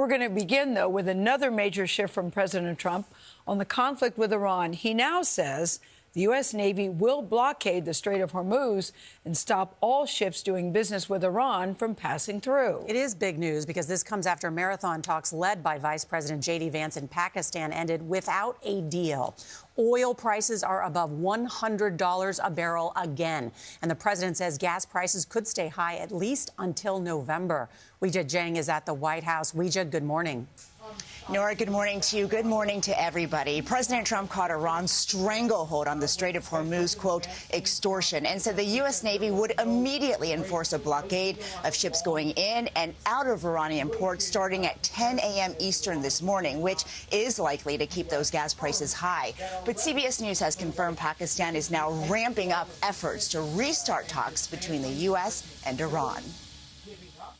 We're going to begin, though, with another major shift from President Trump on the conflict with Iran. He now says the U.S. Navy will blockade the Strait of Hormuz and stop all ships doing business with Iran from passing through. It is big news because this comes after marathon talks led by Vice President J.D. Vance in Pakistan ended without a deal. Oil prices are above $100 a barrel again. And the president says gas prices could stay high at least until November. Weijia Jiang is at the White House. Weijia, good morning. Nora, good morning to you. Good morning to everybody. President Trump called Iran's stranglehold on the Strait of Hormuz, quote, extortion, and said the U.S. Navy would immediately enforce a blockade of ships going in and out of Iranian ports starting at 10 a.m. Eastern this morning, which is likely to keep those gas prices high. But CBS News has confirmed Pakistan is now ramping up efforts to restart talks between the U.S. and Iran.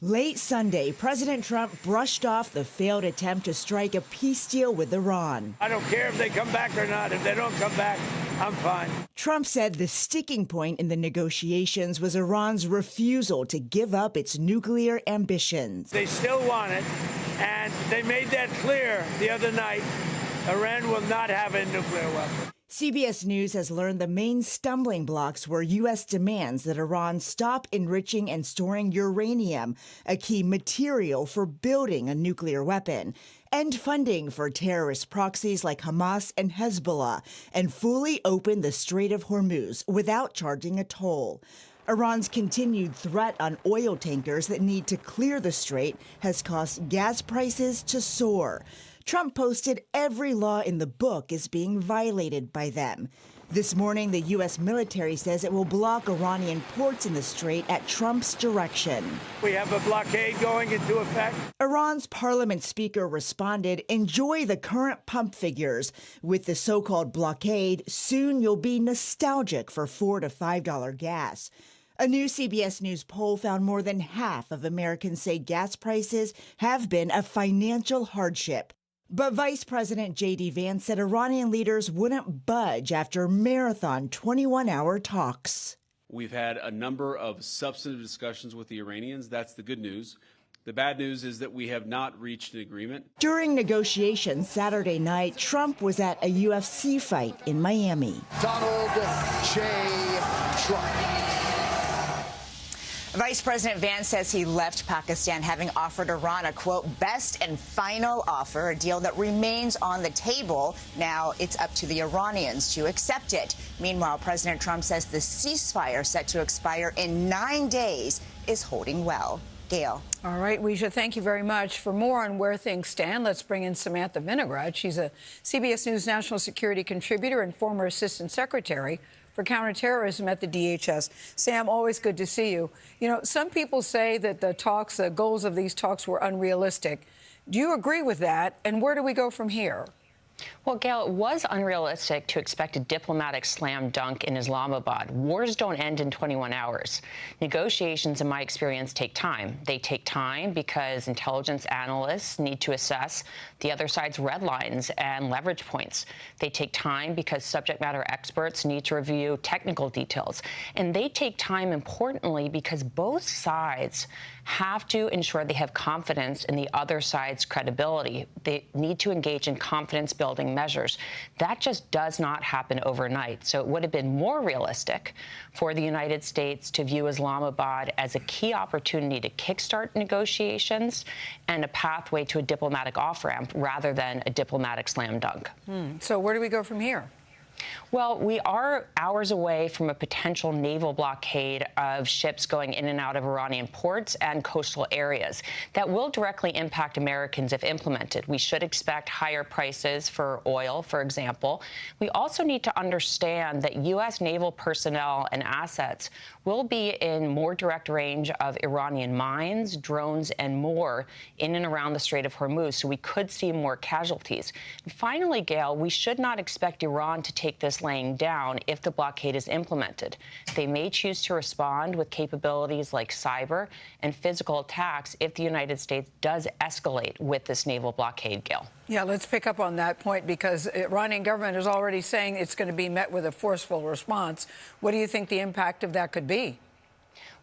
Late Sunday, President Trump brushed off the failed attempt to strike a peace deal with Iran. I don't care if they come back or not. If they don't come back, I'm fine. Trump said the sticking point in the negotiations was Iran's refusal to give up its nuclear ambitions. They still want it, and they made that clear the other night. Iran will not have a nuclear weapon. CBS News has learned the main stumbling blocks were U.S. demands that Iran stop enriching and storing uranium, a key material for building a nuclear weapon, end funding for terrorist proxies like Hamas and Hezbollah, and fully open the Strait of Hormuz without charging a toll. Iran's continued threat on oil tankers that need to clear the strait has caused gas prices to soar. Trump posted every law in the book is being violated by them. This morning, the U.S. military says it will block Iranian ports in the strait at Trump's direction. We have a blockade going into effect. Iran's parliament speaker responded, enjoy the current pump figures. With the so-called blockade, soon you'll be nostalgic for $4 to $5 gas. A new CBS News poll found more than half of Americans say gas prices have been a financial hardship. But Vice President J.D. Vance said Iranian leaders wouldn't budge after marathon 21-hour talks. We've had a number of substantive discussions with the Iranians. That's the good news. The bad news is that we have not reached an agreement. During negotiations Saturday night, Trump was at a UFC fight in Miami. Donald J. Trump. Vice President Vance says he left Pakistan having offered Iran a, quote, best and final offer, a deal that remains on the table. Now it's up to the Iranians to accept it. Meanwhile, President Trump says the ceasefire set to expire in 9 days is holding well. Gayle. All right, Weijia, thank you very much. For more on where things stand, let's bring in Samantha Vinograd. She's a CBS News national security contributor and former assistant secretary for counterterrorism at the DHS. Sam, always good to see you. You know, some people say that the goals of these talks were unrealistic. Do you agree with that? And where do we go from here? Well, Gayle, it was unrealistic to expect a diplomatic slam dunk in Islamabad. Wars don't end in 21 hours. Negotiations, in my experience, take time. They take time because intelligence analysts need to assess the other side's red lines and leverage points. They take time because subject matter experts need to review technical details. And they take time, importantly, because both sides have to ensure they have confidence in the other side's credibility. They need to engage in confidence-building measures. That just does not happen overnight. So it would have been more realistic for the United States to view Islamabad as a key opportunity to kickstart negotiations and a pathway to a diplomatic off-ramp rather than a diplomatic slam dunk. So where do we go from here? Well, we are hours away from a potential naval blockade of ships going in and out of Iranian ports and coastal areas. That will directly impact Americans if implemented. We should expect higher prices for oil, for example. We also need to understand that U.S. naval personnel and assets will be in more direct range of Iranian mines, drones, and more in and around the Strait of Hormuz, so we could see more casualties. And finally, Gayle, we should not expect Iran to take this laying down if the blockade is implemented. They may choose to respond with capabilities like cyber and physical attacks if the United States does escalate with this naval blockade, Gayle. Yeah, let's pick up on that point because the Iranian government is already saying it's going to be met with a forceful response. What do you think the impact of that could be?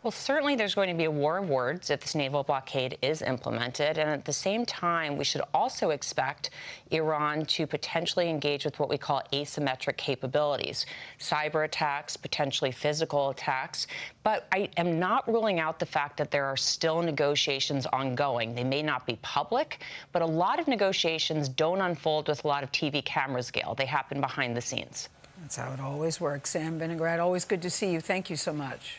Well, certainly there's going to be a war of words if this naval blockade is implemented. And at the same time, we should also expect Iran to potentially engage with what we call asymmetric capabilities, cyber attacks, potentially physical attacks. But I am not ruling out the fact that there are still negotiations ongoing. They may not be public, but a lot of negotiations don't unfold with a lot of TV cameras, Gayle. They happen behind the scenes. That's how it always works. Sam Vinograd, always good to see you. Thank you so much.